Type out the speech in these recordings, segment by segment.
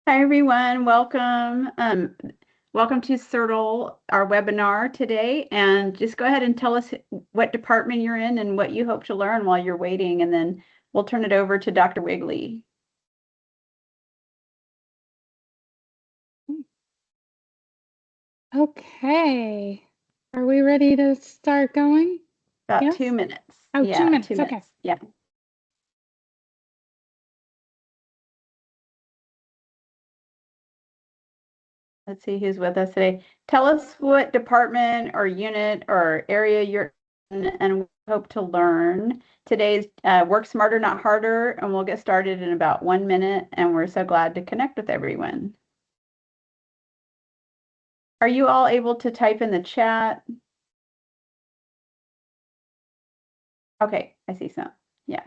Hi, everyone. Welcome. Welcome to CERTL, our webinar today. And just go ahead and tell us what department you're in and what you hope to learn while you're waiting. And then we'll turn it over to Dr. Wigley. Okay. Are we ready to start going? About Yes? 2 minutes. Oh, Yeah, 2 minutes. 2 minutes. Okay. Yeah. Let's see who's with us today. Tell us what department or unit or area you're in and we hope to learn. Today's Work Smarter, Not Harder, and we'll get started in about 1 minute. And we're so glad to connect with everyone. Are you all able to type in the chat? Okay, I see some. Yeah,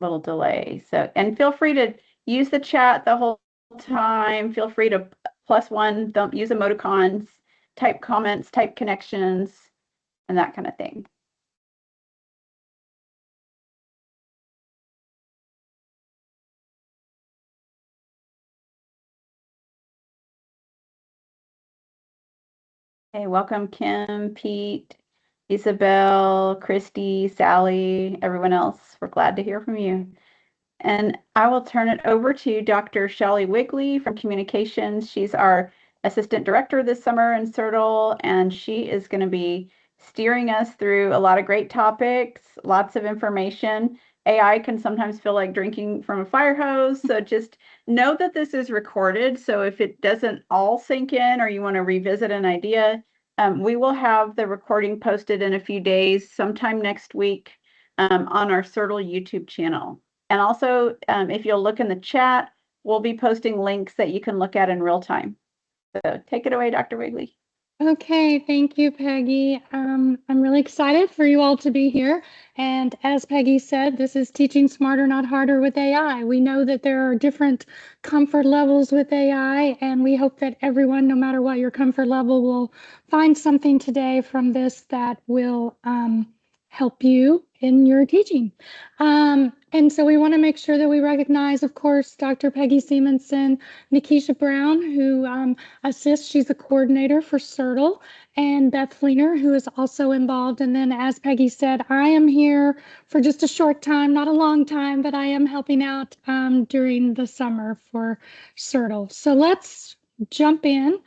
little delay. So, and feel free to use the chat the whole time. Feel free to +1, don't use emoticons, type comments, type connections, and that kind of thing. Okay, welcome Kim, Pete, Isabel, Christy, Sally, everyone else. We're glad to hear from you. And I will turn it over to Dr. Shelley Wigley from Communications. She's our Assistant Director this summer in CERTL, and she is going to be steering us through a lot of great topics, lots of information. AI can sometimes feel like drinking from a fire hose, so just know that this is recorded. So if it doesn't all sink in or you want to revisit an idea, we will have the recording posted in a few days, sometime next week, on our CERTL YouTube channel. And also, if you'll look in the chat, we'll be posting links that you can look at in real time. So take it away, Dr. Wigley. Okay, thank you, Peggy. I'm really excited for you all to be here. And as Peggy said, this is Teaching Smarter, Not Harder with AI. We know that there are different comfort levels with AI, and we hope that everyone, no matter what your comfort level, will find something today from this that will help you in your teaching. And so we want to make sure that we recognize, of course, Dr. Peggy Simonson, Nikisha Brown, who assists. She's a coordinator for CERTL, and Beth Fleener, who is also involved. And then, as Peggy said, I am here for just a short time, not a long time, but I am helping out during the summer for CERTL. So let's jump in.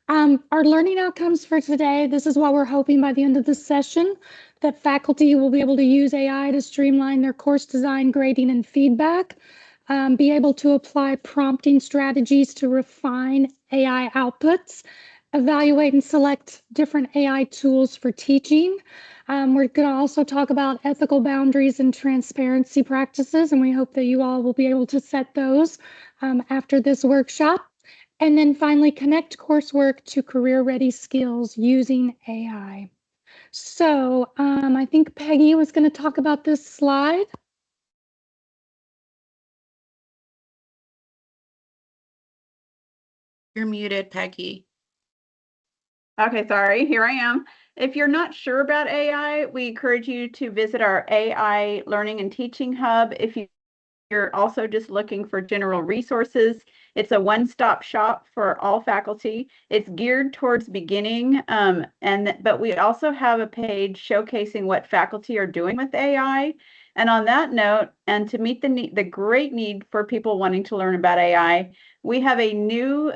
Our learning outcomes for today, this is what we're hoping by the end of the session, that faculty will be able to use AI to streamline their course design, grading, and feedback, be able to apply prompting strategies to refine AI outputs, evaluate and select different AI tools for teaching. We're going to also talk about ethical boundaries and transparency practices, and we hope that you all will be able to set those after this workshop. And then finally, connect coursework to career-ready skills using AI. So I think Peggy was going to talk about this slide. You're muted, Peggy. Okay, sorry, here I am. If you're not sure about AI, we encourage you to visit our AI Learning and Teaching Hub. If you're also just looking for general resources, it's a one-stop shop for all faculty. It's geared towards beginning, but we also have a page showcasing what faculty are doing with AI. And on that note, and to meet the great need for people wanting to learn about AI, we have a new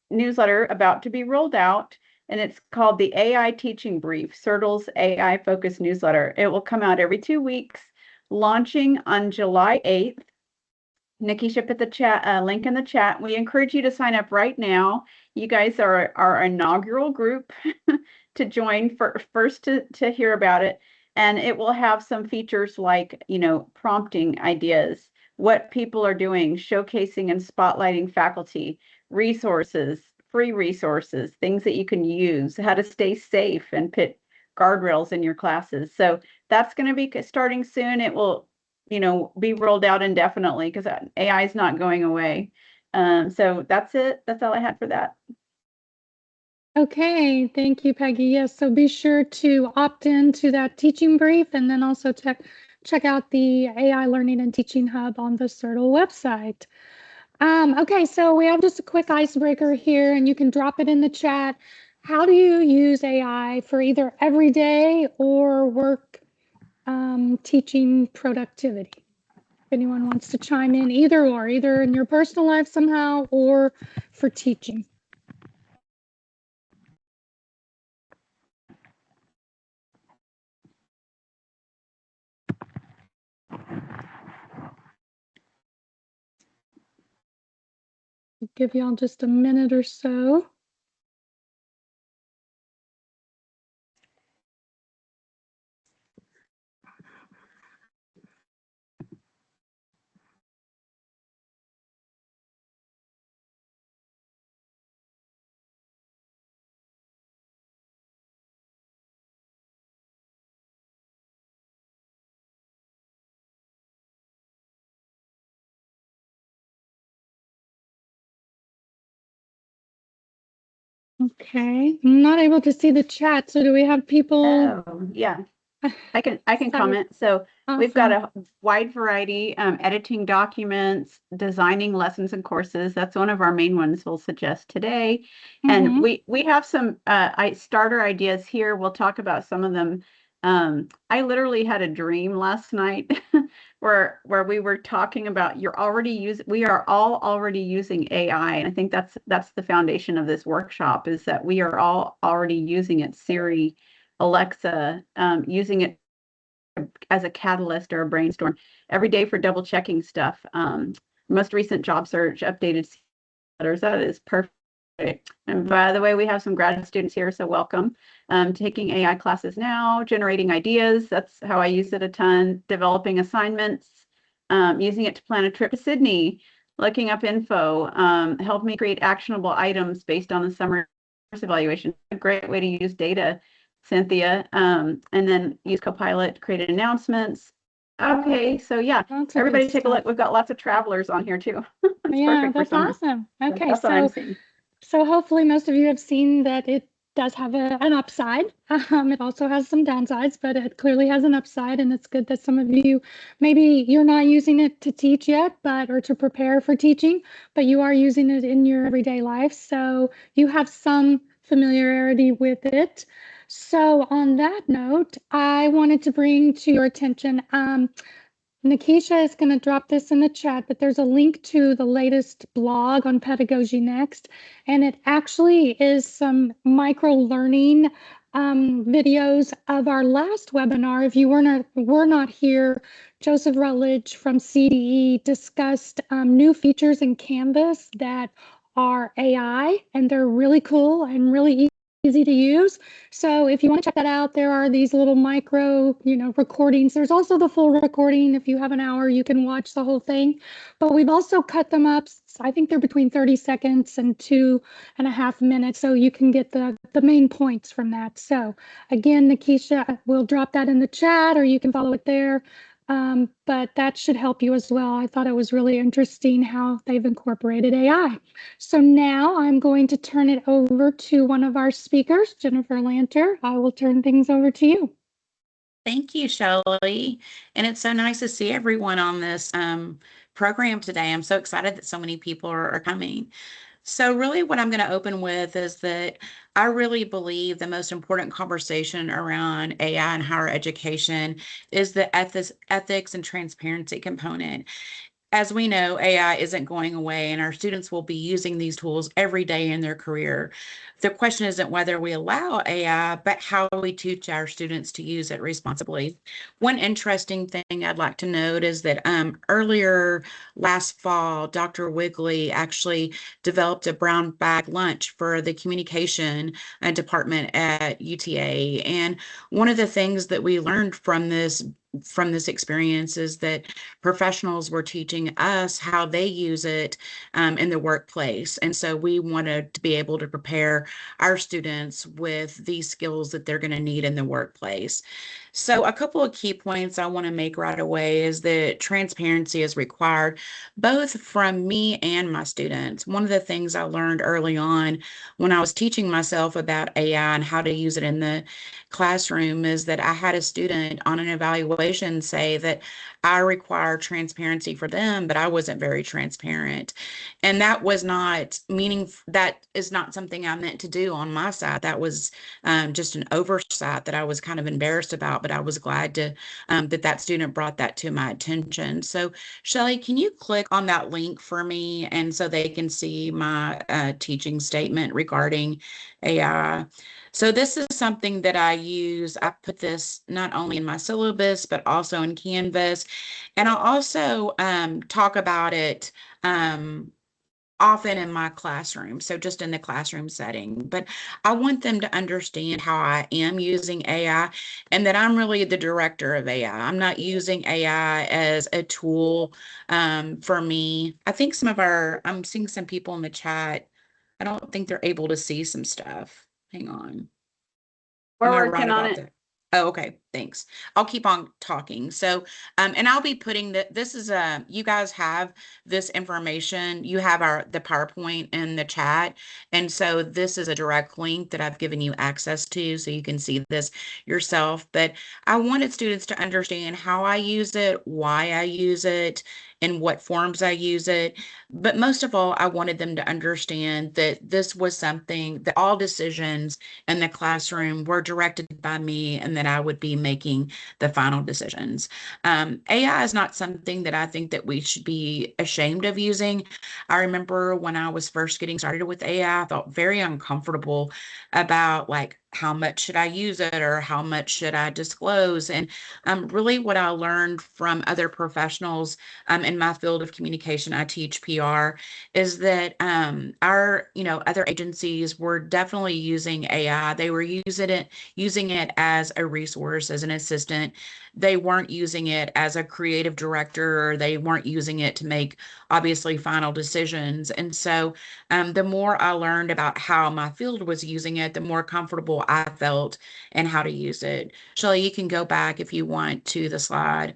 newsletter about to be rolled out, and it's called the AI Teaching Brief, CERTL's AI-focused newsletter. It will come out every 2 weeks, launching on July 8th. Nikisha put the link in the chat. We encourage you to sign up right now. You guys are our inaugural group to join first to hear about it. And it will have some features like, prompting ideas, what people are doing, showcasing and spotlighting faculty, resources, free resources, things that you can use, how to stay safe and put guardrails in your classes. So that's going to be starting soon. It will be rolled out indefinitely because AI is not going away. So that's it. That's all I had for that. Okay, thank you, Peggy. Yes, so be sure to opt into that teaching brief and then also check out the AI Learning and Teaching Hub on the CERTL website. Okay, so we have just a quick icebreaker here, and you can drop it in the chat. How do you use AI for either everyday or work teaching productivity? If anyone wants to chime in, either or, either in your personal life somehow or for teaching. I'll give y'all just a minute or so. Okay, I'm not able to see the chat, so do we have people? Oh, yeah. I can Sorry. comment. So we've Awesome. got a wide variety, editing documents, designing lessons and courses. That's one of our main ones we'll suggest today. And we have some starter ideas here. We'll talk about some of them. I literally had a dream last night where we were talking about we are all already using AI. And I think that's the foundation of this workshop, is that we are all already using it, Siri, Alexa, using it as a catalyst or a brainstorm every day for double checking stuff. Most recent job search updated letters. That is perfect. And by the way, we have some grad students here, so welcome. Taking AI classes now, generating ideas. That's how I use it a ton. Developing assignments, using it to plan a trip to Sydney, looking up info, help me create actionable items based on the summer evaluation. A great way to use data, Cynthia. And then use Copilot to create announcements. Okay, so yeah, everybody take a look. We've got lots of travelers on here too. Yeah, that's awesome. Okay, that's what I'm seeing. So hopefully most of you have seen that it does have an upside. It also has some downsides, but it clearly has an upside, and it's good that some of you, maybe you're not using it to teach yet, or to prepare for teaching, but you are using it in your everyday life. So you have some familiarity with it. So on that note, I wanted to bring to your attention, Nikisha is going to drop this in the chat, but there's a link to the latest blog on Pedagogy Next, and it actually is some micro learning videos of our last webinar. If you were not here, Joseph Rutledge from CDE discussed new features in Canvas that are AI, and they're really cool and really easy to use. So if you want to check that out, there are these little micro, recordings. There's also the full recording. If you have an hour, you can watch the whole thing. But we've also cut them up. I think they're between 30 seconds and 2.5 minutes. So you can get the main points from that. So again, Nikisha will drop that in the chat, or you can follow it there. But that should help you as well. I thought it was really interesting how they've incorporated AI. So now I'm going to turn it over to one of our speakers, Jennifer Lanter. I will turn things over to you. Thank you, Shelley. And it's so nice to see everyone on this program today. I'm so excited that so many people are coming. So really what I'm going to open with is that I really believe the most important conversation around AI and higher education is the ethics and transparency component. As we know, AI isn't going away, and our students will be using these tools every day in their career. The question isn't whether we allow AI, but how we teach our students to use it responsibly. One interesting thing I'd like to note is that earlier last fall, Dr. Wigley actually developed a brown bag lunch for the communication department at UTA. And one of the things that we learned from this experience is that professionals were teaching us how they use it in the workplace. And so we wanted to be able to prepare our students with these skills that they're going to need in the workplace. So a couple of key points I want to make right away is that transparency is required both from me and my students. One of the things I learned early on when I was teaching myself about AI and how to use it in the classroom is that I had a student on an evaluation say that I require transparency for them, but I wasn't very transparent. And that was not meaning, that is not something I meant to do on my side. That was just an oversight that I was kind of embarrassed about, but I was glad to that student brought that to my attention. So Shelly, can you click on that link for me and so they can see my teaching statement regarding AI? So this is something that I use. I put this not only in my syllabus, but also in Canvas. And I'll also talk about it often in my classroom, so just in the classroom setting. But I want them to understand how I am using AI and that I'm really the director of AI. I'm not using AI as a tool for me. I think I'm seeing some people in the chat. I don't think they're able to see some stuff. Hang on. We're Am I right working on about it. that? Oh, okay, thanks. I'll keep on talking. So, and I'll be putting this is you guys have this information. You have the PowerPoint in the chat. And so this is a direct link that I've given you access to, so you can see this yourself. But I wanted students to understand how I use it, why I use it, in what forms I use it. But most of all, I wanted them to understand that this was something that all decisions in the classroom were directed by me and that I would be making the final decisions. AI is not something that I think that we should be ashamed of using. I remember when I was first getting started with AI, I felt very uncomfortable about like, how much should I use it or how much should I disclose? And really what I learned from other professionals in my field of communication, I teach PR, is that our, other agencies were definitely using AI. They were using it as a resource, as an assistant. They weren't using it as a creative director, or they weren't using it to make obviously final decisions. And so the more I learned about how my field was using it, the more comfortable I felt and how to use it. Shelly, you can go back if you want to the slide.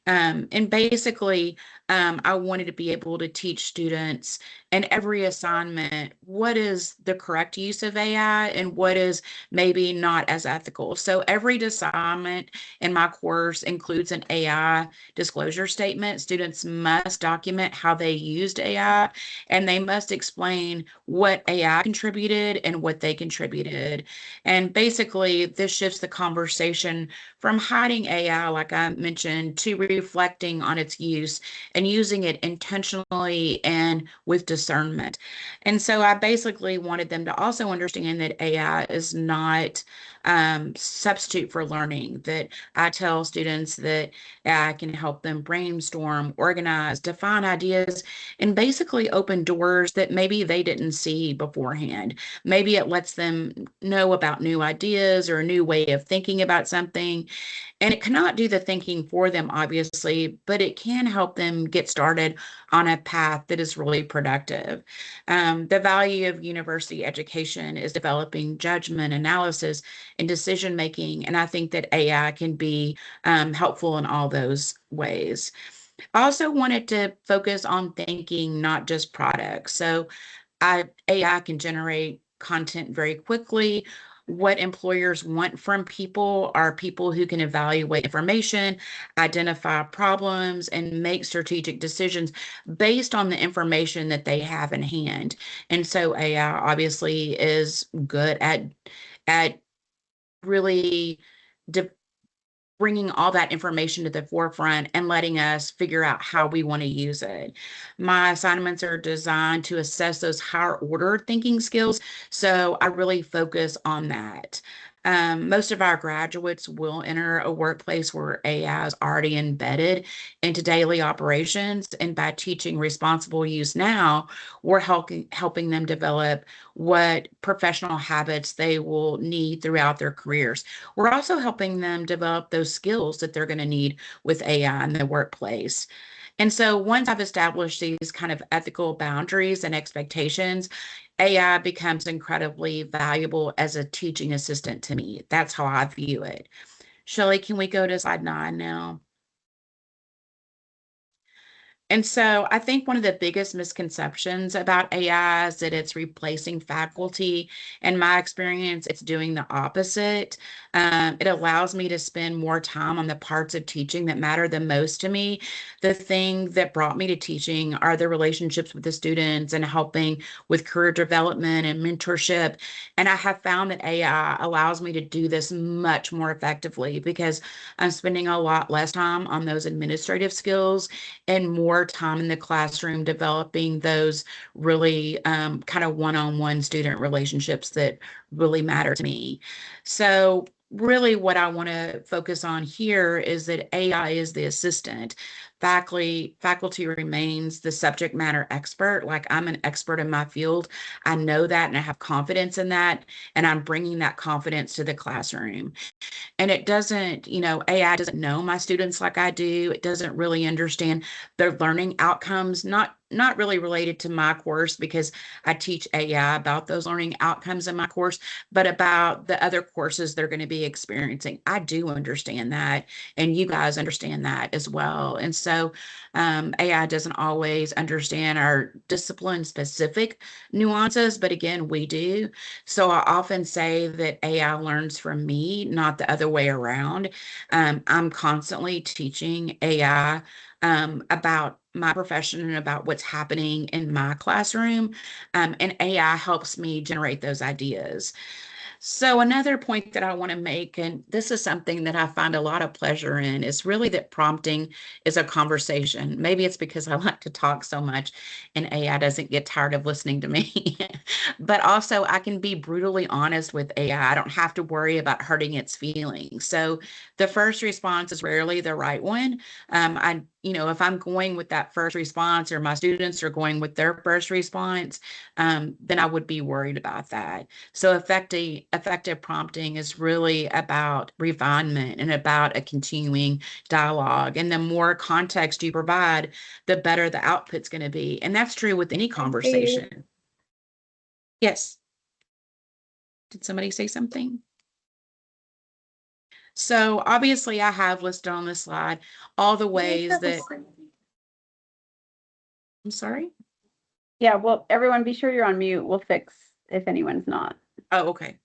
And basically, I wanted to be able to teach students in every assignment what is the correct use of AI and what is maybe not as ethical. So every assignment in my course includes an AI disclosure statement. Students must document how they used AI, and they must explain what AI contributed and what they contributed. And basically, this shifts the conversation from hiding AI, like I mentioned, to reflecting on its use and using it intentionally and with discernment. And so I basically wanted them to also understand that AI is not substitute for learning, that I tell students that AI can help them brainstorm, organize, define ideas, and basically open doors that maybe they didn't see beforehand. Maybe it lets them know about new ideas or a new way of thinking about something. And it cannot do the thinking for them, obviously, but it can help them get started on a path that is really productive. The value of university education is developing judgment, analysis, and decision making. And I think that AI can be helpful in all those ways. I also wanted to focus on thinking, not just products. So AI can generate content very quickly. What employers want from people are people who can evaluate information, identify problems, and make strategic decisions based on the information that they have in hand. And so AI obviously is good at really de- bringing all that information to the forefront and letting us figure out how we want to use it. My assignments are designed to assess those higher order thinking skills, so I really focus on that. Most of our graduates will enter a workplace where AI is already embedded into daily operations, and by teaching responsible use now, we're helping them develop what professional habits they will need throughout their careers. We're also helping them develop those skills that they're going to need with AI in the workplace. And so once I've established these kind of ethical boundaries and expectations, AI becomes incredibly valuable as a teaching assistant to me. That's how I view it. Shelley, can we go to slide 9 now? And so I think one of the biggest misconceptions about AI is that it's replacing faculty. In my experience, it's doing the opposite. It allows me to spend more time on the parts of teaching that matter the most to me. The thing that brought me to teaching are the relationships with the students and helping with career development and mentorship. And I have found that AI allows me to do this much more effectively because I'm spending a lot less time on those administrative skills and more time in the classroom developing those really kind of one-on-one student relationships that really matter to me. So really what I want to focus on here is that AI is the assistant. Faculty remains the subject matter expert. Like I'm an expert in my field. I know that and I have confidence in that. And I'm bringing that confidence to the classroom. And it doesn't, AI doesn't know my students like I do. It doesn't really understand their learning outcomes, not really related to my course because I teach AI about those learning outcomes in my course, but about the other courses they're going to be experiencing. I do understand that, and you guys understand that as well. And so AI doesn't always understand our discipline specific nuances, but again, we do. So I often say that AI learns from me, not the other way around. I'm constantly teaching AI about my profession and about what's happening in my classroom. And AI helps me generate those ideas. So another point that I want to make, and this is something that I find a lot of pleasure in, is really that prompting is a conversation. Maybe it's because I like to talk so much and AI doesn't get tired of listening to me. But also I can be brutally honest with AI. I don't have to worry about hurting its feelings. So the first response is rarely the right one. If I'm going with that first response or my students are going with their first response, then I would be worried about that. So effective prompting is really about refinement and about a continuing dialogue. And the more context you provide, the better the output's going to be. And that's true with any conversation. Yes. Did somebody say something? So obviously I have listed on this slide all the ways that, I'm sorry? Yeah, well, everyone be sure you're on mute. We'll fix if anyone's not. Oh, okay.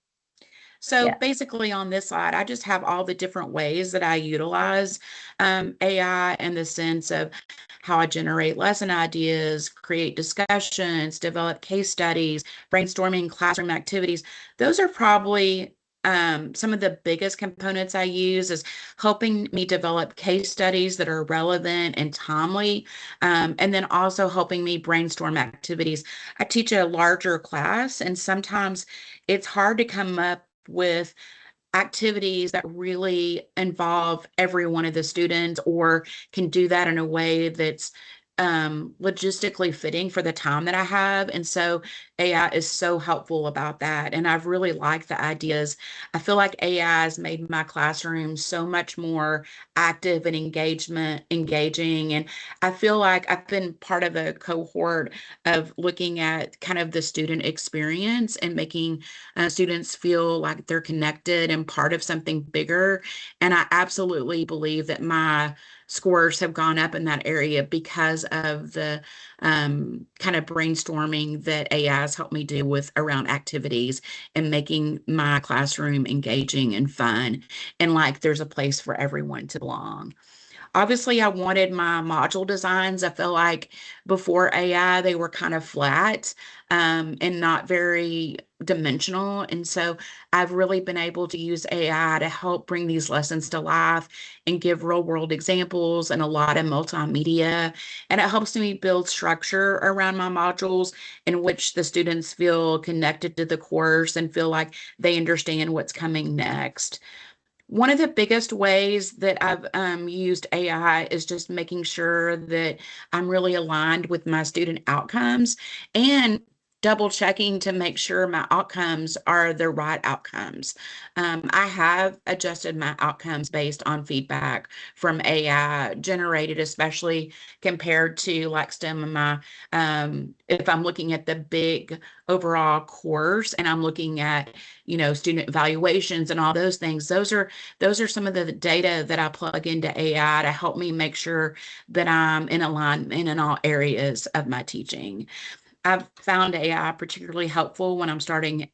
So Yeah. basically on this slide, I just have all the different ways that I utilize AI in the sense of how I generate lesson ideas, create discussions, develop case studies, brainstorming classroom activities. Those are probably some of the biggest components I use is helping me develop case studies that are relevant and timely, and then also helping me brainstorm activities. I teach a larger class, and sometimes it's hard to come up with activities that really involve every one of the students or can do that in a way that's logistically fitting for the time that I have. And so AI is so helpful about that. And I've really liked the ideas. I feel like AI has made my classroom so much more active and engaging. And I feel like I've been part of a cohort of looking at kind of the student experience and making students feel like they're connected and part of something bigger. And I absolutely believe that my scores have gone up in that area because of the kind of brainstorming that AI has helped me do with around activities and making my classroom engaging and fun and like there's a place for everyone to belong. Obviously, I wanted my module designs. I feel like before AI, they were kind of flat and not very dimensional. And so I've really been able to use AI to help bring these lessons to life and give real world examples and a lot of multimedia. And it helps me build structure around my modules in which the students feel connected to the course and feel like they understand what's coming next. One of the biggest ways that I've used AI is just making sure that I'm really aligned with my student outcomes. And double checking to make sure my outcomes are the right outcomes. I have adjusted my outcomes based on feedback from AI generated, especially compared to like some of my, if I'm looking at the big overall course and I'm looking at, student evaluations and all those things, those are some of the data that I plug into AI to help me make sure that I'm in alignment in all areas of my teaching. I've found AI particularly helpful when I'm staring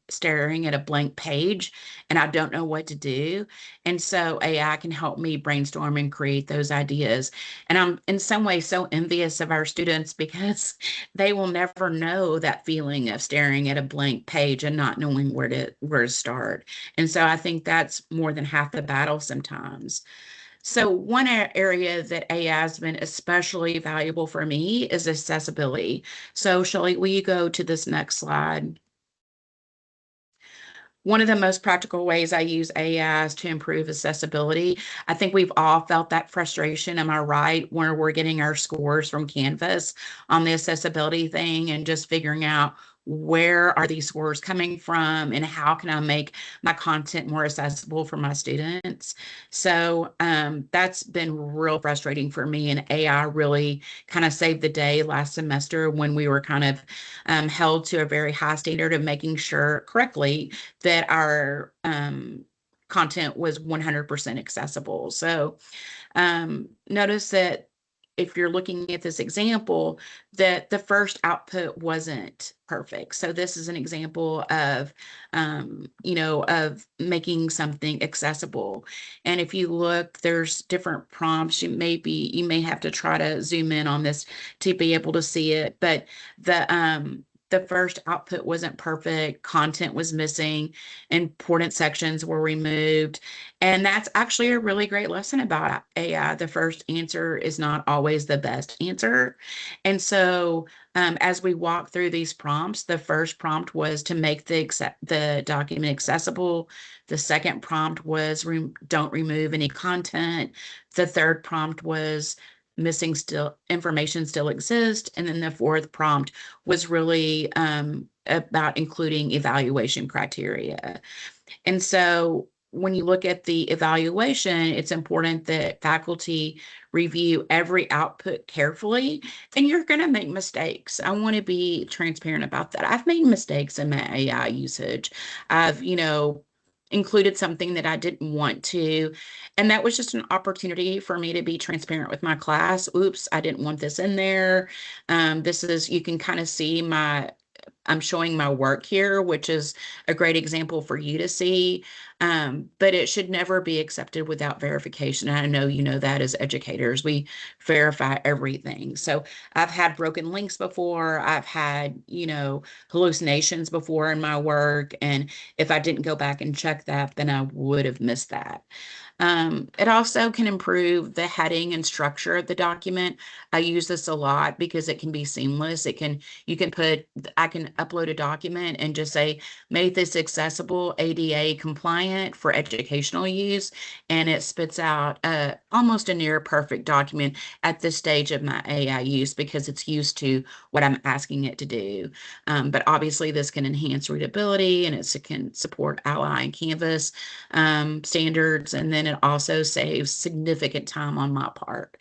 at a blank page and I don't know what to do. And so AI can help me brainstorm and create those ideas. And I'm in some ways so envious of our students because they will never know that feeling of staring at a blank page and not knowing where to start. And so I think that's more than half the battle sometimes. So one area that AI has been especially valuable for me is accessibility. So Shelley, will you go to this next slide? One of the most practical ways I use AI is to improve accessibility. I think we've all felt that frustration, am I right, where we're getting our scores from Canvas on the accessibility thing and just figuring out where are these scores coming from and how can I make my content more accessible for my students. So that's been real frustrating for me, and AI really kind of saved the day last semester when we were kind of held to a very high standard of making sure correctly that our content was 100% accessible. So notice that if you're looking at this example, that the first output wasn't perfect. So this is an example of, of making something accessible. And if you look, there's different prompts. You may have to try to zoom in on this to be able to see it. But the first output wasn't perfect. Content was missing. Important sections were removed. And that's actually a really great lesson about AI. The first answer is not always the best answer. And so as we walk through these prompts, the first prompt was to make the document accessible. The second prompt was don't remove any content. The third prompt was missing information still exists. And then the fourth prompt was really about including evaluation criteria. And so when you look at the evaluation, it's important that faculty review every output carefully, and you're going to make mistakes. I want to be transparent about that. I've made mistakes in my AI usage. I've, included something that I didn't want to, and that was just an opportunity for me to be transparent with my class. Oops, I didn't want this in there. You can kind of see I'm showing my work here, which is a great example for you to see, but it should never be accepted without verification. And I know you know that as educators, we verify everything. So I've had broken links before. I've had, hallucinations before in my work. And if I didn't go back and check that, then I would have missed that. It also can improve the heading and structure of the document. I use this a lot because it can be seamless. I can upload a document and just say, make this accessible, ADA compliant for educational use. And it spits out almost a near perfect document at this stage of my AI use because it's used to what I'm asking it to do. But obviously this can enhance readability, and it can support Ally and Canvas standards. And then it also saves significant time on my part.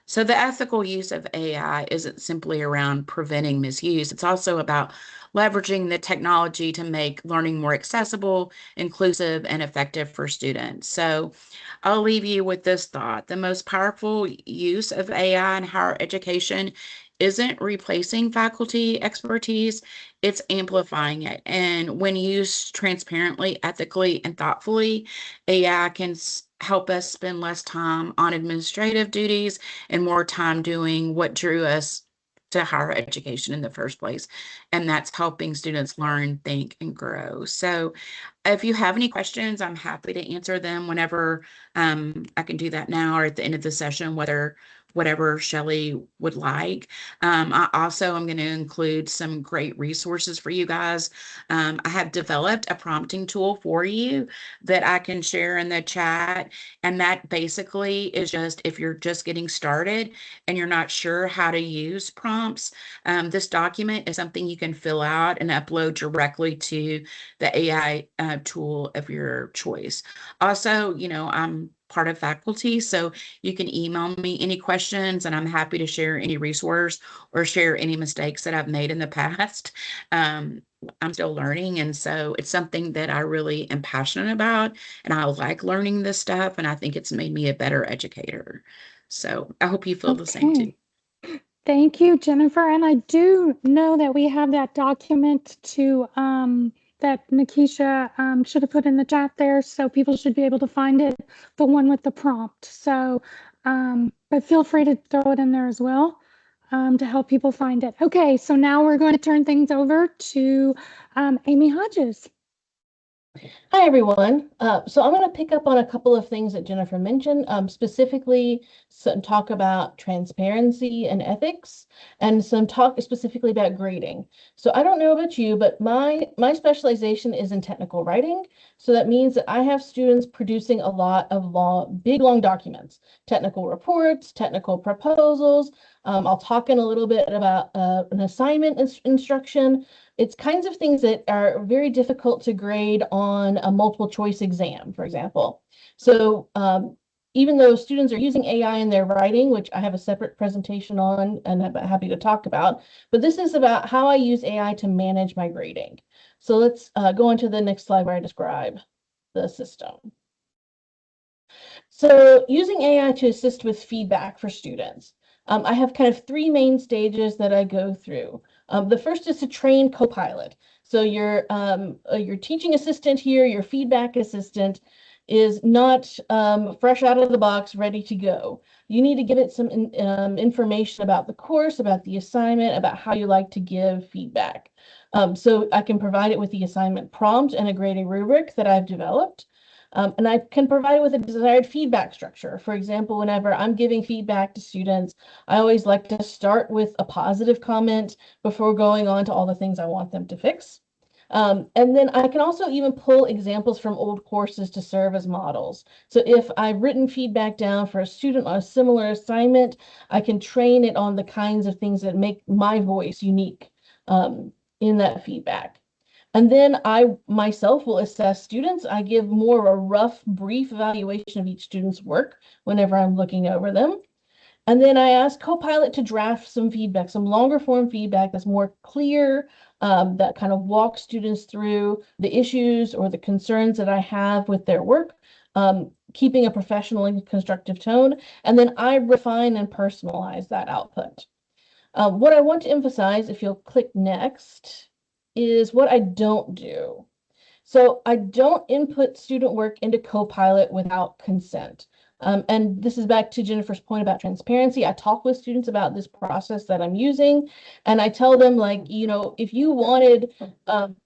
So the ethical use of AI isn't simply around preventing misuse. It's also about leveraging the technology to make learning more accessible, inclusive, and effective for students. So I'll leave you with this thought. The most powerful use of AI in higher education isn't replacing faculty expertise, it's amplifying it. And when used transparently, ethically, and thoughtfully, AI can help us spend less time on administrative duties and more time doing what drew us to higher education in the first place. And that's helping students learn, think, and grow. So if you have any questions, I'm happy to answer them whenever I can do that now or at the end of the session, whether whatever Shelley would like. I also am going to include some great resources for you guys. I have developed a prompting tool for you that I can share in the chat. And that basically is just if you're just getting started and you're not sure how to use prompts, this document is something you can fill out and upload directly to the AI tool of your choice. Also, I'm part of faculty, so you can email me any questions and I'm happy to share any resource or share any mistakes that I've made in the past. I'm still learning, and so it's something that I really am passionate about, and I like learning this stuff, and I think it's made me a better educator. So I hope you feel the same too. Thank you, Jennifer. And I do know that we have that document to that Nikisha should have put in the chat there, so people should be able to find it, the one with the prompt. So, but feel free to throw it in there as well to help people find it. Okay, so now we're going to turn things over to Amy Hodges. Hi, everyone. So I'm going to pick up on a couple of things that Jennifer mentioned, specifically some talk about transparency and ethics, and some talk specifically about grading. So I don't know about you, but my specialization is in technical writing. So that means that I have students producing a lot of big, long documents, technical reports, technical proposals. I'll talk in a little bit about an assignment instruction. It's kinds of things that are very difficult to grade on a multiple choice exam, for example. So even though students are using AI in their writing, which I have a separate presentation on and I'm happy to talk about, but this is about how I use AI to manage my grading. So let's go on to the next slide where I describe the system. So using AI to assist with feedback for students. I have kind of three main stages that I go through. The first is to train Copilot. So your teaching assistant here, your feedback assistant, is not fresh out of the box, ready to go. You need to give it some information about the course, about the assignment, about how you like to give feedback. So I can provide it with the assignment prompt and a grading rubric that I've developed. And I can provide it with a desired feedback structure. For example, whenever I'm giving feedback to students, I always like to start with a positive comment before going on to all the things I want them to fix. And then I can also even pull examples from old courses to serve as models. So if I've written feedback down for a student on a similar assignment, I can train it on the kinds of things that make my voice unique in that feedback. And then I myself will assess students. I give more of a rough, brief evaluation of each student's work whenever I'm looking over them. And then I ask Copilot to draft some feedback, some longer form feedback that's more clear, that kind of walks students through the issues or the concerns that I have with their work, keeping a professional and constructive tone. And then I refine and personalize that output. What I want to emphasize, if you'll click next, is what I don't do. So I don't input student work into Copilot without consent. And this is back to Jennifer's point about transparency. I talk with students about this process that I'm using, and I tell them, like, if you wanted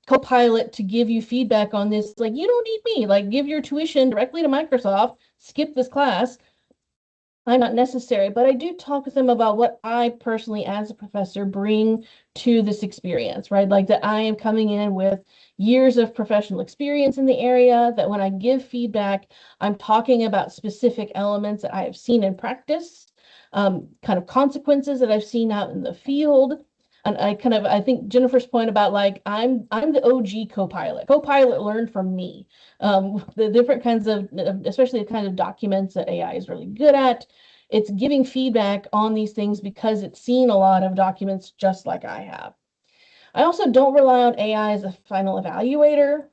Copilot to give you feedback on this, like, you don't need me, like, give your tuition directly to Microsoft, skip this class. I'm not necessary, but I do talk with them about what I personally, as a professor, bring to this experience, right? Like that I am coming in with years of professional experience in the area, that when I give feedback, I'm talking about specific elements that I have seen in practice, kind of consequences that I've seen out in the field. And I think Jennifer's point about, like, I'm the OG Copilot. Copilot learned from me. The different kinds of, especially the kind of documents that AI is really good at. It's giving feedback on these things because it's seen a lot of documents just like I have. I also don't rely on AI as a final evaluator.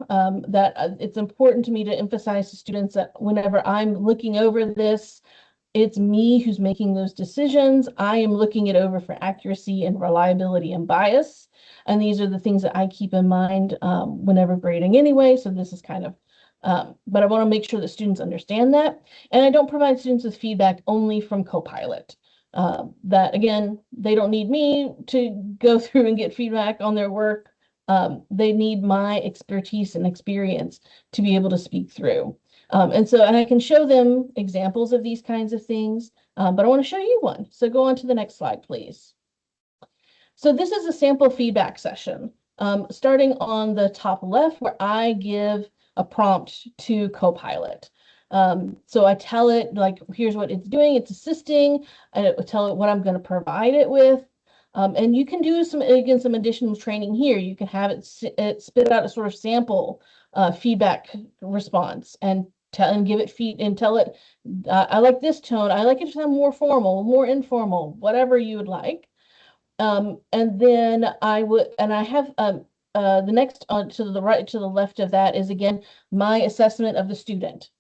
It's important to me to emphasize to students that whenever I'm looking over this, it's me who's making those decisions. I am looking it over for accuracy and reliability and bias. And these are the things that I keep in mind whenever grading anyway. So this is kind of, but I want to make sure that students understand that. And I don't provide students with feedback only from Copilot. That, again, they don't need me to go through and get feedback on their work. They need my expertise and experience to be able to speak through. And I can show them examples of these kinds of things. but I want to show you one. So go on to the next slide, please. So this is a sample feedback session, starting on the top left where I give a prompt to Copilot. So I tell it, like, here's what it's doing. It's assisting, and it will tell it what I'm going to provide it with. And you can do some additional training here. You can have it spit out a sort of sample feedback response and give it and tell it, I like this tone. I like it to sound more formal, more informal, whatever you would like. And then I have the next to the right, to the left of that is again my assessment of the student.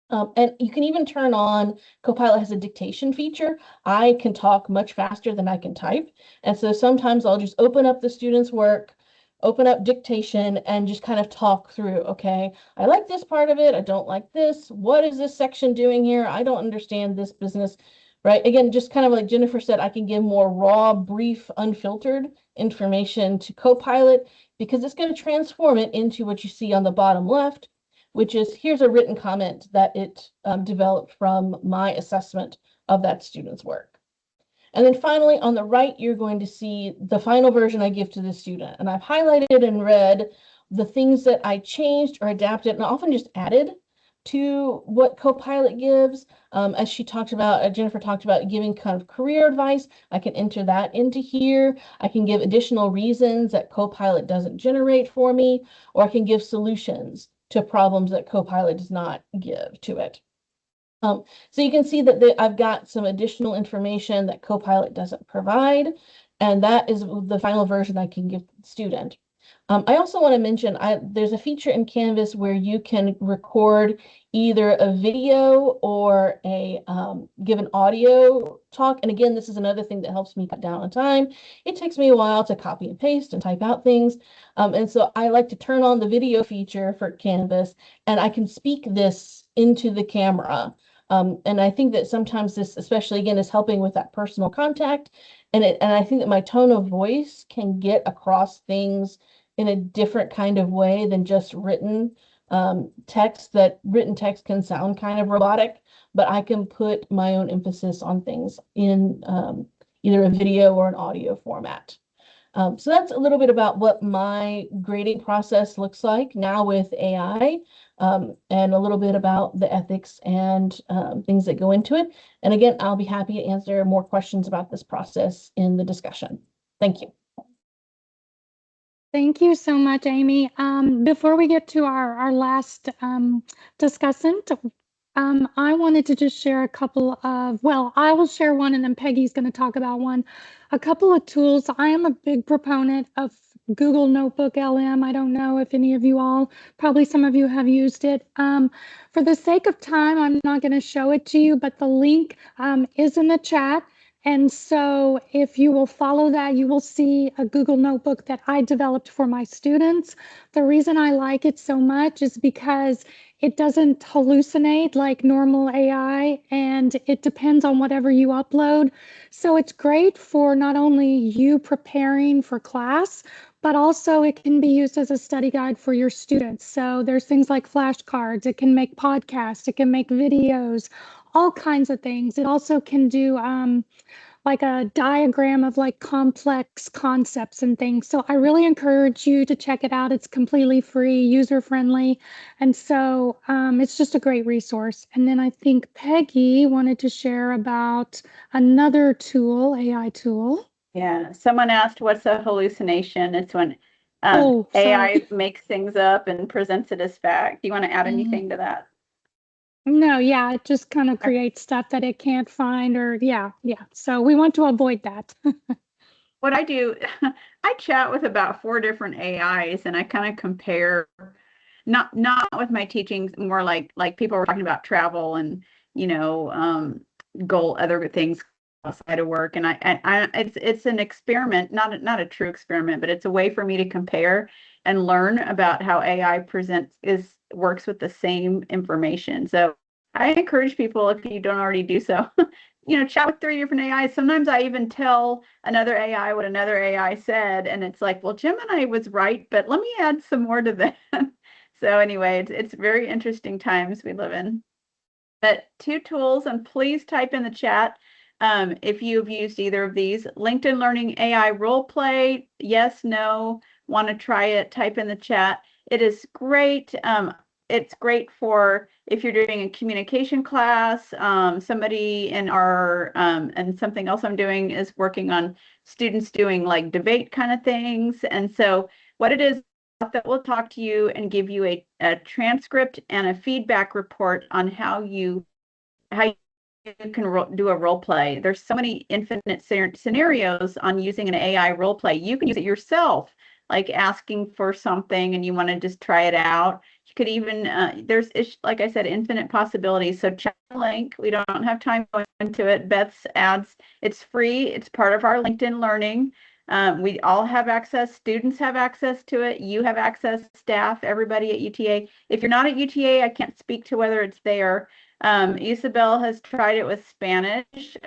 And you can even turn on, Copilot has a dictation feature. I can talk much faster than I can type. And so sometimes I'll just open up the student's work, open up dictation, and just kind of talk through, okay, I like this part of it. I don't like this. What is this section doing here? I don't understand this business, right? Again, just kind of like Jennifer said, I can give more raw, brief, unfiltered information to Copilot because it's going to transform it into what you see on the bottom left, which is, here's a written comment that it developed from my assessment of that student's work. And then finally, on the right, you're going to see the final version I give to the student. And I've highlighted in red the things that I changed or adapted and often just added to what Copilot gives. As she talked about, Jennifer talked about giving kind of career advice. I can enter that into here. I can give additional reasons that Copilot doesn't generate for me, or I can give solutions to problems that Copilot does not give to it. So you can see that I've got some additional information that Copilot doesn't provide, and that is the final version I can give the student. I also want to mention there's a feature in Canvas where you can record either a video or give an audio talk. And again, this is another thing that helps me cut down on time. It takes me a while to copy and paste and type out things. And so I like to turn on the video feature for Canvas, and I can speak this into the camera. And I think that sometimes this, especially again, is helping with that personal contact. And I think that my tone of voice can get across things in a different kind of way than just written text. That written text can sound kind of robotic, but I can put my own emphasis on things in either a video or an audio format. So that's a little bit about what my grading process looks like now with AI, and a little bit about the ethics and things that go into it. And again, I'll be happy to answer more questions about this process in the discussion. Thank you. Thank you so much, Amy. Before we get to our last discussant, I wanted to just share a couple of, well, I will share one and then Peggy's going to talk about one. A couple of tools. I am a big proponent of Google Notebook LM. I don't know if any of you all, probably some of you have used it. For the sake of time, I'm not going to show it to you, but the link is in the chat. And so if you will follow that, you will see a Google Notebook that I developed for my students. The reason I like it so much is because it doesn't hallucinate like normal AI, and it depends on whatever you upload. So it's great for not only you preparing for class, but also it can be used as a study guide for your students. So there's things like flashcards, it can make podcasts, it can make videos, all kinds of things. It also can do like a diagram of like complex concepts and things. So I really encourage you to check it out. It's completely free, user-friendly. And so it's just a great resource. And then I think Peggy wanted to share about another tool, AI tool. Yeah, someone asked what's a hallucination? It's when AI makes things up and presents it as fact. Do you want to add anything to that? No, yeah, it just kind of creates stuff that it can't find, or yeah. So we want to avoid that. What I do, I chat with about 4 different AIs, and I kind of compare, not with my teachings, more like people were talking about travel and, you know, other things outside of work. And it's an experiment, not a true experiment, but it's a way for me to compare and learn about how AI works with the same information. So I encourage people, if you don't already do so, you know, chat with 3 different AIs. Sometimes I even tell another AI what another AI said, and it's like, well, Gemini was right, but let me add some more to that. So anyway, it's very interesting times we live in. two tools, and please type in the chat if you've used either of these. LinkedIn Learning AI Role Play, yes, no, want to try it, type in the chat. It is great. It's great for if you're doing a communication class. Somebody in our, and something else I'm doing is working on students doing like debate kind of things. And so what it is that will talk to you and give you a transcript and a feedback report on how you can do a role play. There's so many infinite scenarios on using an AI role play. You can use it yourself, like asking for something and you want to just try it out. You could even, there's, like I said, infinite possibilities. So check the link. We don't have time to go into it. Beth's ads, it's free. It's part of our LinkedIn Learning. We all have access. Students have access to it. You have access, staff, everybody at UTA. If you're not at UTA, I can't speak to whether it's there. Isabel has tried it with Spanish.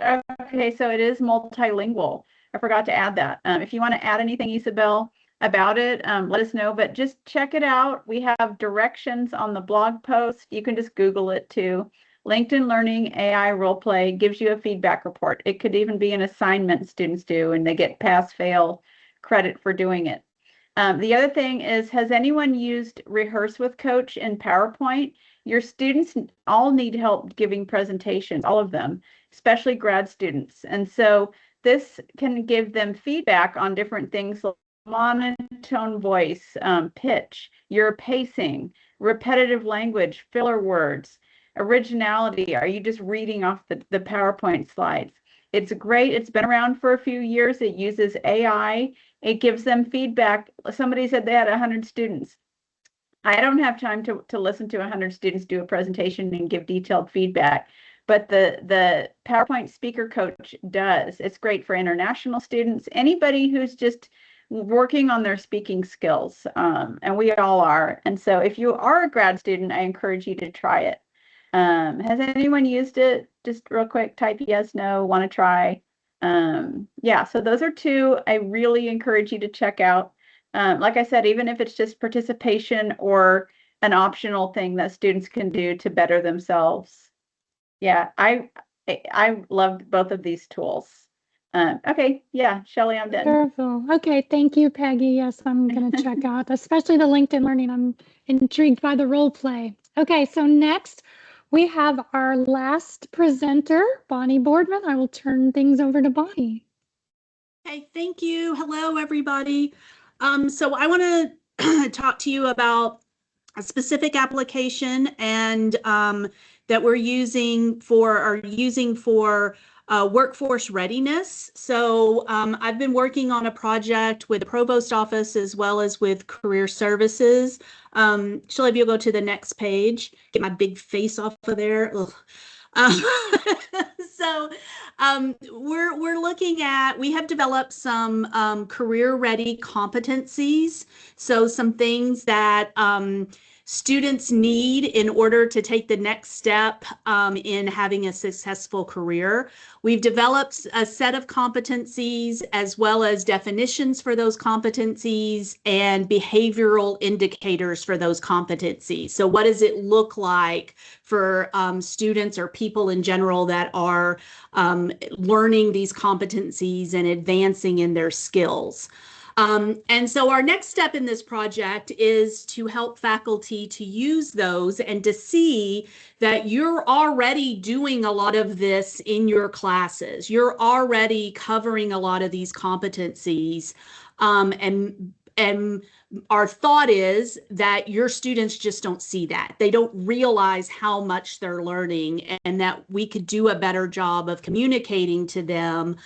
Okay, so it is multilingual. I forgot to add that. If you want to add anything, Isabel, about it, let us know, but just check it out. We have directions on the blog post. You can just Google it too. LinkedIn Learning AI Role Play gives you a feedback report. It could even be an assignment students do, and they get pass-fail credit for doing it. The other thing is, has anyone used Rehearse with Coach in PowerPoint? Your students all need help giving presentations, all of them, especially grad students. And so this can give them feedback on different things like monotone voice, pitch, your pacing, repetitive language, filler words, originality. Are you just reading off the PowerPoint slides? It's great. It's been around for a few years. It uses AI. It gives them feedback. Somebody said they had 100 students. I don't have time to listen to 100 students do a presentation and give detailed feedback, but the PowerPoint Speaker Coach does. It's great for international students, anybody who's just working on their speaking skills, and we all are. And so if you are a grad student, I encourage you to try it. Has anyone used it? Just real quick, type yes, no, want to try. Yeah, so those are two I really encourage you to check out. Like I said, even if it's just participation or an optional thing that students can do to better themselves. Yeah, I loved both of these tools. Okay, yeah, Shelley, I'm done. Wonderful. Okay, thank you, Peggy. Yes, I'm going to check out, especially the LinkedIn Learning. I'm intrigued by the role play. Okay, so next we have our last presenter, Bonnie Boardman. I will turn things over to Bonnie. Okay, thank you. Hello, everybody. So I want to talk to you about a specific application and that we're using for workforce readiness. So I've been working on a project with the provost office as well as with career services. Shelley, if you'll go to the next page, get my big face off of there. So we're looking at, we have developed some career ready competencies. So some things that students need in order to take the next step in having a successful career. We've developed a set of competencies as well as definitions for those competencies and behavioral indicators for those competencies. So what does it look like for students or people in general that are learning these competencies and advancing in their skills? And so our next step in this project is to help faculty to use those and to see that you're already doing a lot of this in your classes. You're already covering a lot of these competencies. And our thought is that your students just don't see that. They don't realize how much they're learning, and that we could do a better job of communicating to them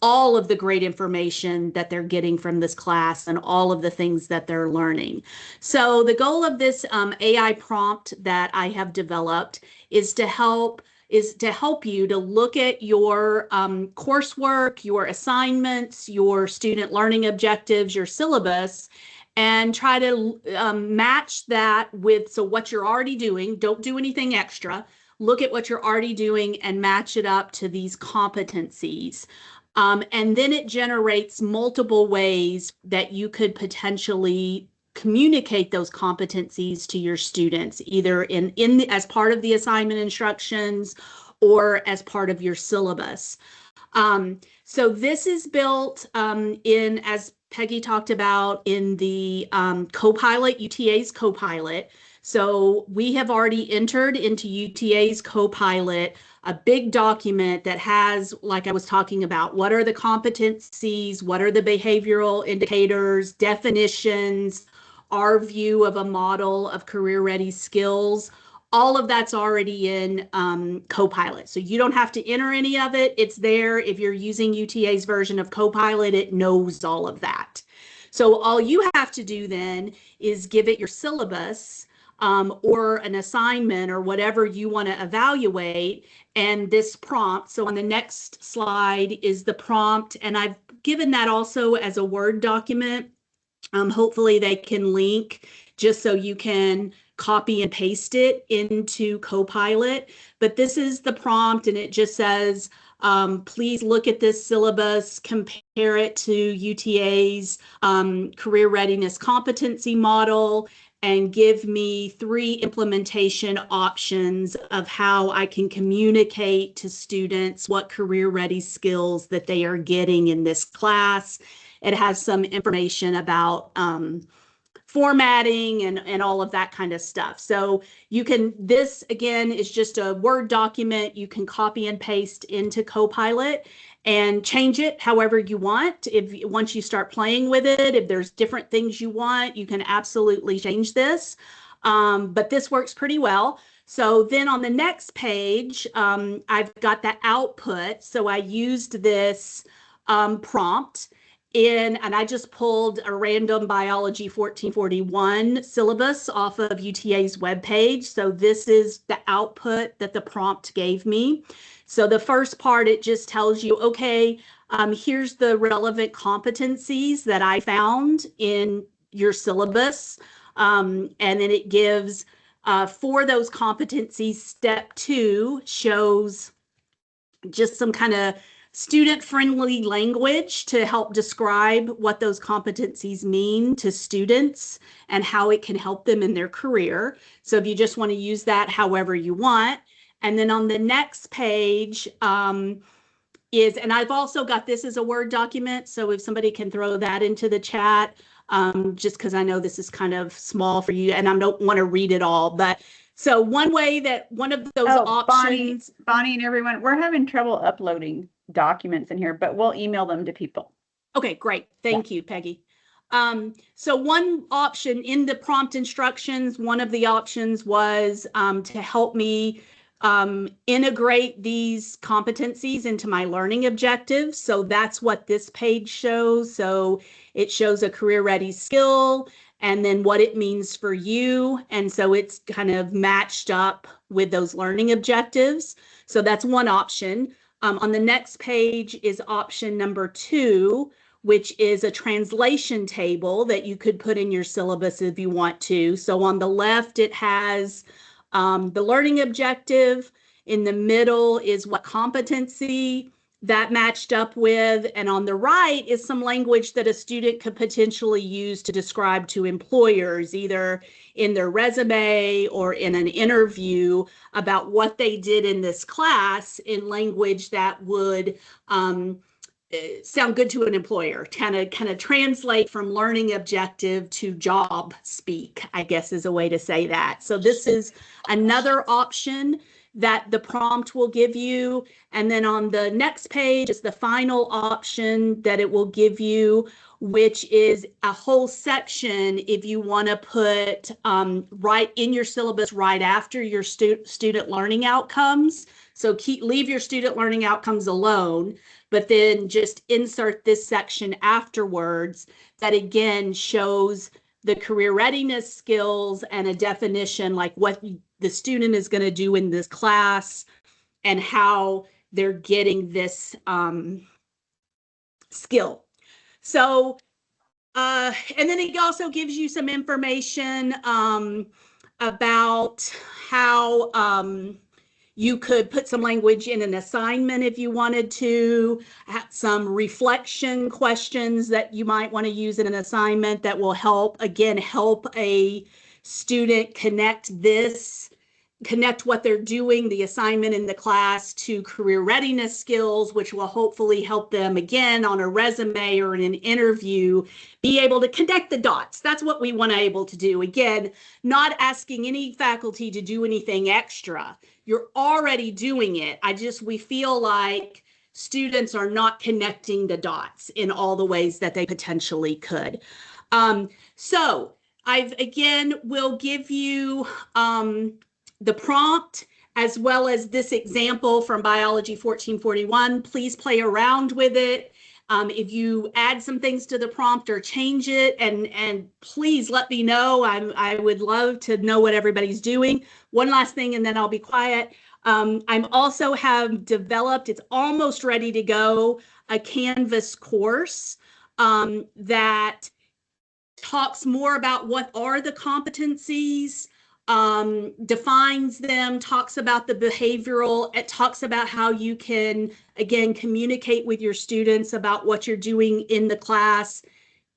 all of the great information that they're getting from this class and all of the things that they're learning. So the goal of this AI prompt that I have developed is to help you to look at your coursework, your assignments, your student learning objectives, your syllabus, and try to match that with, so what you're already doing, don't do anything extra, look at what you're already doing and match it up to these competencies. And then it generates multiple ways that you could potentially communicate those competencies to your students, either as part of the assignment instructions or as part of your syllabus. So this is built as Peggy talked about, in the Copilot, UTA's Copilot. So we have already entered into UTA's Copilot a big document that has, like I was talking about, what are the competencies, what are the behavioral indicators, definitions, our view of a model of career-ready skills. All of that's already in Copilot. So you don't have to enter any of it. It's there. If you're using UTA's version of Copilot, it knows all of that. So all you have to do then is give it your syllabus or an assignment or whatever you want to evaluate, and this prompt. So on the next slide is the prompt, and I've given that also as a Word document. Hopefully they can link just so you can copy and paste it into Copilot. But this is the prompt, and it just says, please look at this syllabus, compare it to UTA's career readiness competency model, and give me 3 implementation options of how I can communicate to students what career ready skills that they are getting in this class. It has some information about formatting and all of that kind of stuff. So you can, this again is just a Word document. You can copy and paste into Copilot and change it however you want. Once you start playing with it, if there's different things you want, you can absolutely change this. But this works pretty well. So then on the next page, I've got the output. So I used this prompt and I just pulled a random biology 1441 syllabus off of UTA's webpage. So this is the output that the prompt gave me. So the first part, it just tells you, okay, here's the relevant competencies that I found in your syllabus. And then it gives, for those competencies, step 2 shows just some kind of student-friendly language to help describe what those competencies mean to students and how it can help them in their career. So if you just want to use that however you want. And then on the next page and I've also got this as a Word document, so if somebody can throw that into the chat, just because I know this is kind of small for you and I don't want to read it all, but so one way that one of those options. Bonnie and everyone, we're having trouble uploading documents in here, but we'll email them to people. Okay, great. Thank you, Peggy. So one option in the prompt instructions, one of the options was to help me integrate these competencies into my learning objectives. So that's what this page shows. So it shows a career ready skill and then what it means for you. And so it's kind of matched up with those learning objectives. So that's one option. On the next page is option number 2, which is a translation table that you could put in your syllabus if you want to. So on the left, it has the learning objective. In the middle is what competency that matched up with. And on the right is some language that a student could potentially use to describe to employers, either in their resume or in an interview, about what they did in this class in language that would sound good to an employer, kind of translate from learning objective to job speak, I guess is a way to say that. So this is another option that the prompt will give you. And then on the next page is the final option that it will give you, which is a whole section if you want to put right in your syllabus right after your student learning outcomes. So leave your student learning outcomes alone, but then just insert this section afterwards that again shows the career readiness skills and a definition, like what the student is going to do in this class and how they're getting this skill. So, and then it also gives you some information about how You could put some language in an assignment if you wanted to, have some reflection questions that you might want to use in an assignment that will help, again, help a student connect what they're doing, the assignment in the class, to career readiness skills, which will hopefully help them, again, on a resume or in an interview, be able to connect the dots. That's what we want to be able to do. Again, not asking any faculty to do anything extra. You're already doing it. We feel like students are not connecting the dots in all the ways that they potentially could. So again, will give you the prompt as well as this example from Biology 1441. Please play around with it. If you add some things to the prompt or change it, and please let me know. I would love to know what everybody's doing. One last thing, and then I'll be quiet. I'm also have developed, it's almost ready to go, a Canvas course that talks more about what are the competencies, defines them, talks about the behavioral, it talks about how you can, again, communicate with your students about what you're doing in the class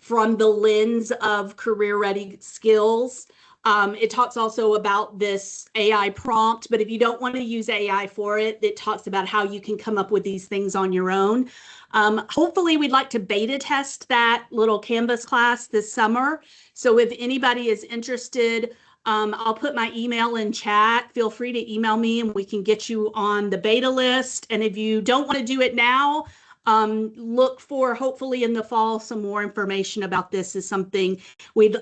from the lens of career ready skills. It talks also about this AI prompt, but if you don't want to use AI for it, it talks about how you can come up with these things on your own. Hopefully we'd like to beta test that little Canvas class this summer. So if anybody is interested, I'll put my email in chat. Feel free to email me and we can get you on the beta list. And if you don't want to do it now, look for, hopefully in the fall, some more information about this. Is something we'd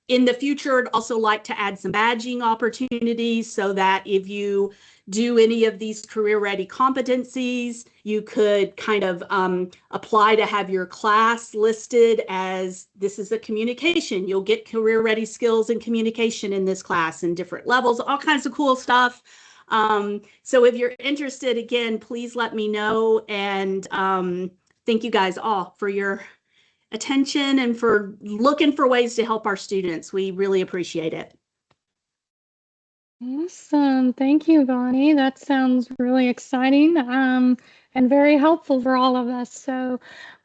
in the future I'd also like to add some badging opportunities so that if you do any of these career ready competencies, you could kind of apply to have your class listed as this is a communication. You'll get career ready skills and communication in this class in different levels, all kinds of cool stuff. So if you're interested, again, please let me know. And thank you guys all for your attention and for looking for ways to help our students. We really appreciate it. Awesome. Thank you, Bonnie. That sounds really exciting and very helpful for all of us. So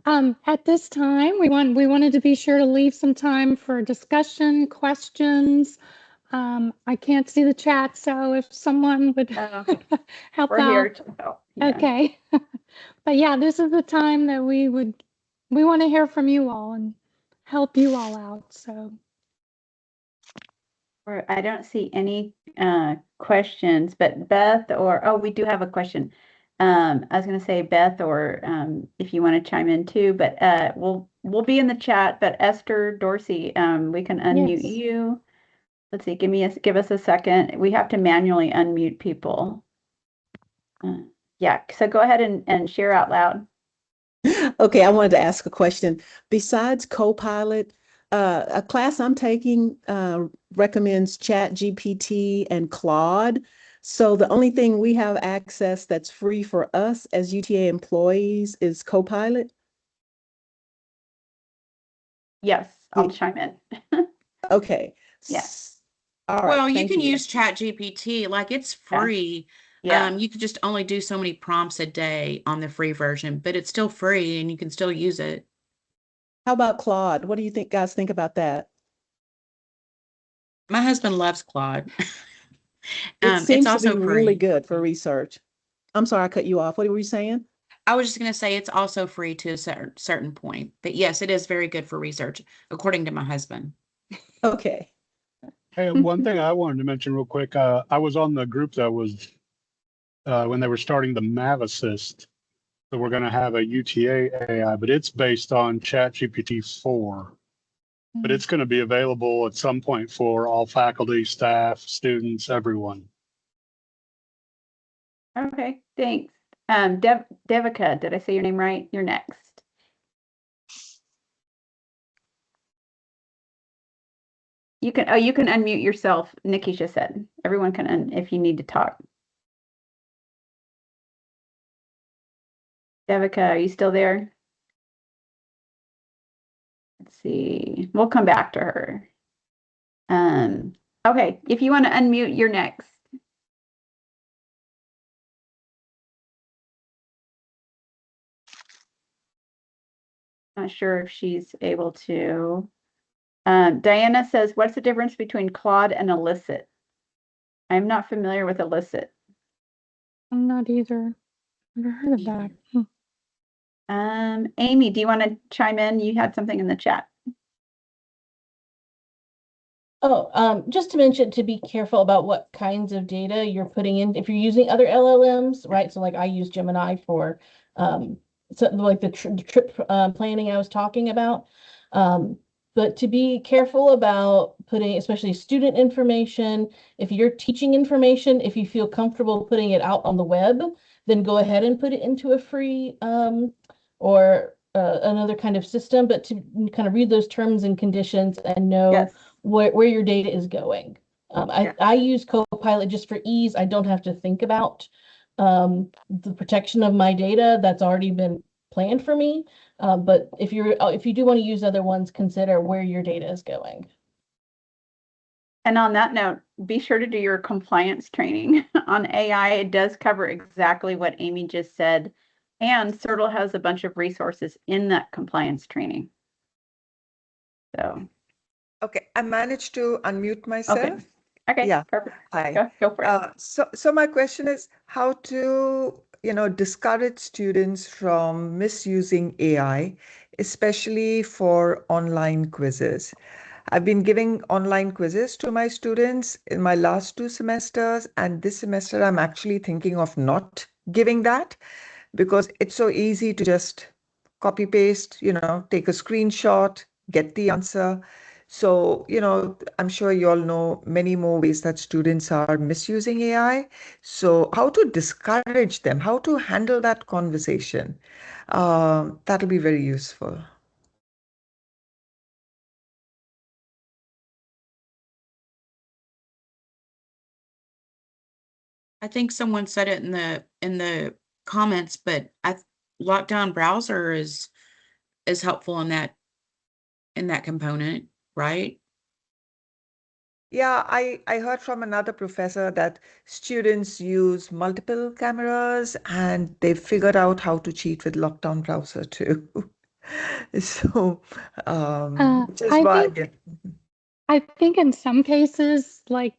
at this time, we wanted to be sure to leave some time for discussion, questions. I can't see the chat, so if someone would help We're out. here to help. Yeah. Okay. But yeah, this is the time that we want to hear from you all and help you all out. So I don't see any questions, but Beth we do have a question. I was going to say Beth, or if you want to chime in too, but we'll be in the chat. But Esther Dorsey, we can unmute Yes. you. Let's see. Give us a second. We have to manually unmute people. Yeah. So go ahead and share out loud. Okay, I wanted to ask a question. Besides Copilot, a class I'm taking recommends ChatGPT and Claude. So the only thing we have access that's free for us as UTA employees is Copilot? Yes, I'll chime in. Okay. Yes. All right. Well, you thank can use ChatGPT, like it's free. Yeah. You could just only do so many prompts a day on the free version, but it's still free and you can still use it. How about Claude? What do you guys think about that? My husband loves Claude. It seems it's to also be really free. good for research. I'm sorry, I cut you off. What were you saying? I was just going to say it's also free to a certain point, but yes, it is very good for research, according to my husband. Okay. Hey, one thing I wanted to mention real quick, I was on the group that was when they were starting the Mav Assist. So we're going to have a UTA AI, but it's based on ChatGPT 4. But it's going to be available at some point for all faculty, staff, students, everyone. Okay, thanks. Devika, did I say your name right? You're next. You can unmute yourself. Nikisha said everyone can if you need to talk. Devika, are you still there? Let's see. We'll come back to her. Okay, if you want to unmute, you're next. Not sure if she's able to. Diana says, what's the difference between Claude and Elicit? I'm not familiar with Elicit. I'm not either. Never heard of that. Amy, do you want to chime in? You had something in the chat. Oh, just to mention to be careful about what kinds of data you're putting in. If you're using other LLMs, right? So like I use Gemini for so like the trip planning I was talking about. But to be careful about putting, especially student information, if you're teaching information, if you feel comfortable putting it out on the web, then go ahead and put it into a free or another kind of system, but to kind of read those terms and conditions and know Yes. where your data is going. I use Copilot just for ease. I don't have to think about the protection of my data. That's already been planned for me. But if you do want to use other ones, consider where your data is going. And on that note, be sure to do your compliance training on AI. It does cover exactly what Amy just said. And CERTL has a bunch of resources in that compliance training. So. Okay, I managed to unmute myself. Okay, Yeah. perfect. Hi. Go for it. So my question is how to, discourage students from misusing AI, especially for online quizzes. I've been giving online quizzes to my students in my last 2 semesters, and this semester I'm actually thinking of not giving that because it's so easy to just copy paste, take a screenshot, get the answer. So, I'm sure you all know many more ways that students are misusing AI. So how to discourage them, how to handle that conversation, that'll be very useful. I think someone said it in the comments, but lockdown browser is helpful in that component, right? Yeah, I heard from another professor that students use multiple cameras and they figured out how to cheat with lockdown browser too. So, which is why, I think in some cases, like,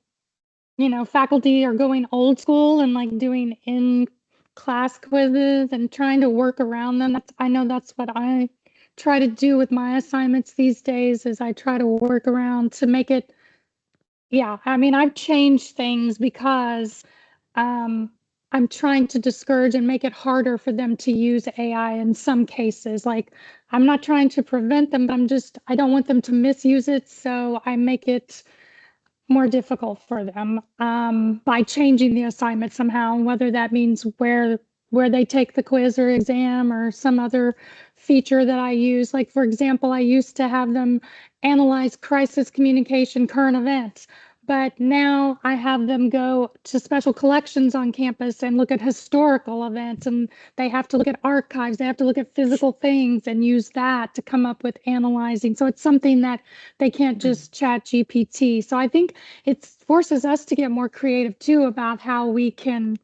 faculty are going old school and like doing in-class quizzes and trying to work around them. I know that's what I try to do with my assignments these days is I try to work around to make it, I mean, I've changed things because I'm trying to discourage and make it harder for them to use AI in some cases. Like, I'm not trying to prevent them, but I don't want them to misuse it. So I make it more difficult for them by changing the assignment somehow, whether that means where they take the quiz or exam or some other feature that I use. Like, for example, I used to have them analyze crisis communication current events, but now I have them go to special collections on campus and look at historical events, and they have to look at archives, they have to look at physical things and use that to come up with analyzing. So it's something that they can't just chat GPT. So I think it forces us to get more creative too about how we can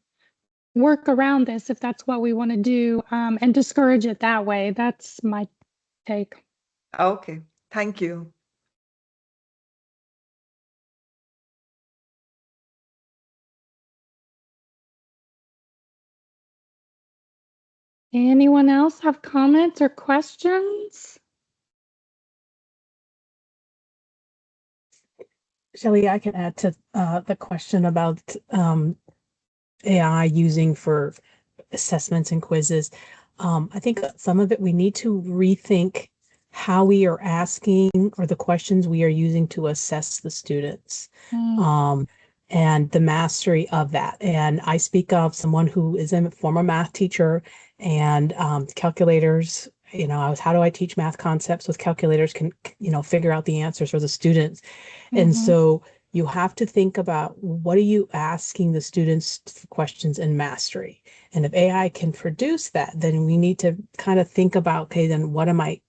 work around this if that's what we want to do, and discourage it that way. That's my take. Okay, thank you. Anyone else have comments or questions? Shelley, I can add to the question about AI using for assessments and quizzes. I think some of it we need to rethink how we are asking or the questions we are using to assess the students. And the mastery of that. And I speak of someone who is a former math teacher and calculators. How do I teach math concepts with calculators can, figure out the answers for the students. And so you have to think about what are you asking the students for questions in mastery. And if AI can produce that, then we need to kind of think about, okay, then what am I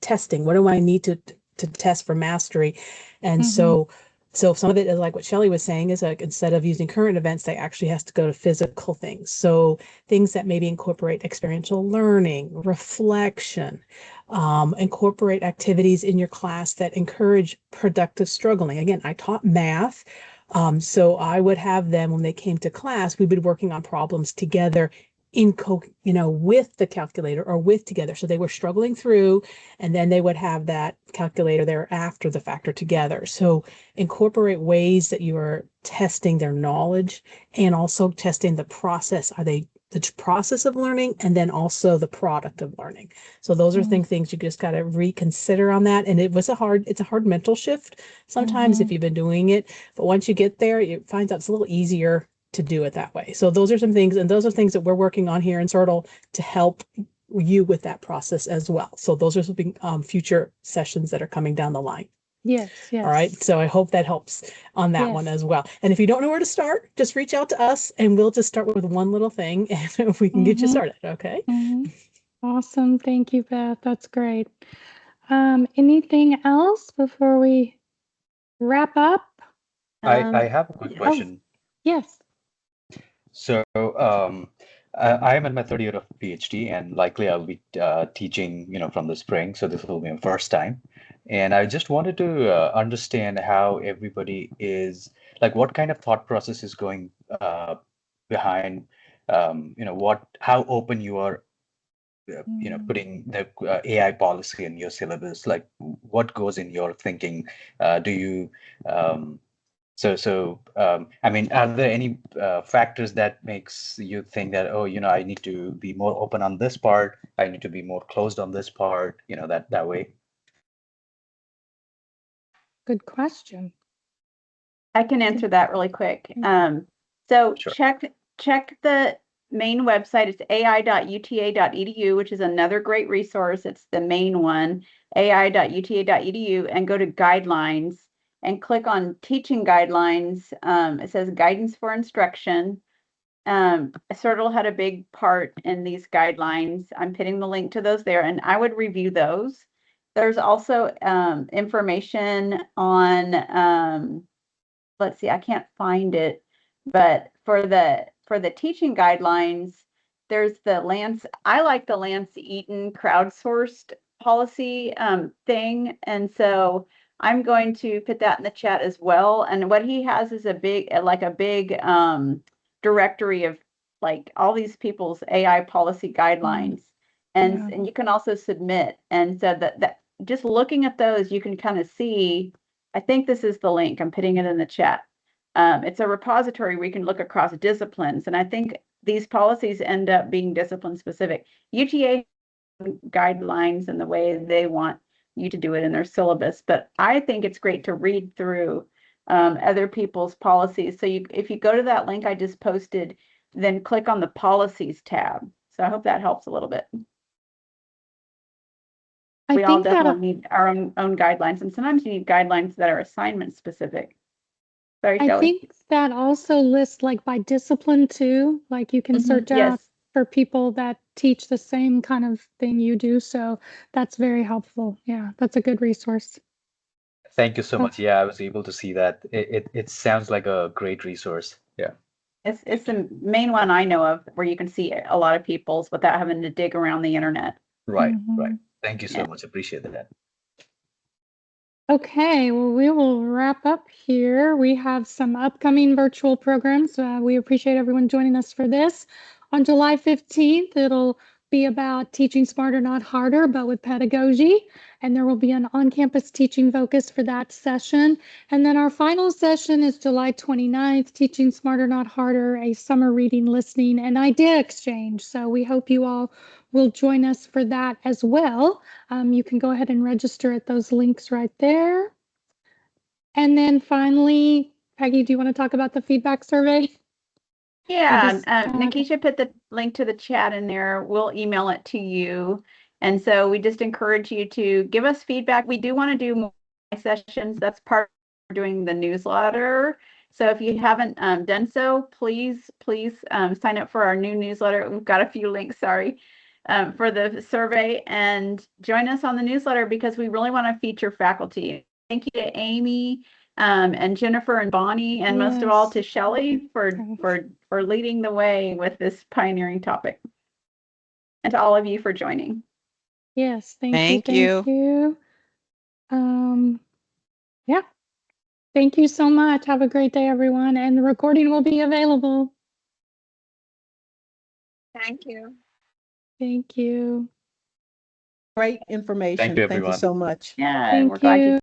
testing? What do I need to test for mastery? And so So some of it is like what Shelley was saying is like instead of using current events, they actually has to go to physical things. So things that maybe incorporate experiential learning, reflection, incorporate activities in your class that encourage productive struggling. Again, I taught math. So I would have them when they came to class, we'd be working on problems together with the calculator or with together. So they were struggling through, and then they would have that calculator there after the fact or together. So incorporate ways that you are testing their knowledge and also testing the process. Are they the process of learning and then also the product of learning? So those are things you just got to reconsider on that. And it's a hard mental shift sometimes if you've been doing it, but once you get there, it finds out it's a little easier to do it that way. So those are some things, and those are things that we're working on here in CERTL to help you with that process as well. So those are some future sessions that are coming down the line. Yes, yes. All right. So I hope that helps on that one as well. And if you don't know where to start, just reach out to us and we'll just start with one little thing and we can get you started. Okay. Awesome. Thank you, Beth. That's great. Anything else before we wrap up? I have a quick question. Yes. So I am in my third year of PhD, and likely I'll be teaching, from the spring. So this will be my first time, and I just wanted to understand how everybody is, like, what kind of thought process is going behind, how open you are, putting the AI policy in your syllabus. Like, what goes in your thinking? Do you I mean, are there any factors that makes you think that, I need to be more open on this part, I need to be more closed on this part, that way? Good question. I can answer that really quick. So Sure. check the main website. It's ai.uta.edu, which is another great resource. It's the main one, ai.uta.edu, and go to guidelines and click on teaching guidelines. It says guidance for instruction. CERTL had a big part in these guidelines. I'm putting the link to those there, and I would review those. There's also information on, let's see, I can't find it, but for the teaching guidelines, there's the I like the Lance Eaton crowdsourced policy thing, and so I'm going to put that in the chat as well. And what he has is a big directory of like all these people's AI policy guidelines, and you can also submit. And so that just looking at those, you can kind of see. I think this is the link. I'm putting it in the chat. It's a repository where you can look across disciplines, and I think these policies end up being discipline specific. UTA guidelines and the way they want you to do it in their syllabus, but I think it's great to read through other people's policies. So if you go to that link I just posted, then click on the policies tab. So I hope that helps a little bit. We all definitely need our own guidelines, and sometimes you need guidelines that are assignment specific. Sorry, Shelley. I think that also lists like by discipline too, like you can search out for people that teach the same kind of thing you do. So that's very helpful. Yeah, that's a good resource. Thank you so much. Yeah, I was able to see that. It sounds like a great resource. Yeah. It's the main one I know of where you can see a lot of people's without having to dig around the internet. Right, right. Thank you so much. Appreciate that. Okay, well, we will wrap up here. We have some upcoming virtual programs. We appreciate everyone joining us for this. On July 15th, it'll be about teaching smarter, not harder, but with pedagogy. And there will be an on-campus teaching focus for that session. And then our final session is July 29th, Teaching Smarter, Not Harder, a summer reading, listening, and idea exchange. So we hope you all will join us for that as well. You can go ahead and register at those links right there. And then finally, Peggy, do you want to talk about the feedback survey? Yeah, Nikisha put the link to the chat in there. We'll email it to you. And so we just encourage you to give us feedback. We do want to do more sessions. That's part of doing the newsletter. So if you haven't done so, please sign up for our new newsletter. We've got a few links, sorry, for the survey, and join us on the newsletter because we really want to feature faculty. Thank you to Amy and Jennifer and Bonnie, and most of all Yes. to Shelley for leading the way with this pioneering topic. And to all of you for joining. Yes, thank Thank you. Thank you. Yeah. Thank you so much. Have a great day, everyone. And the recording will be available. Thank you. Thank you. Great information. Thank you, Thank you everyone. so much. Yeah, Thank we're glad you. you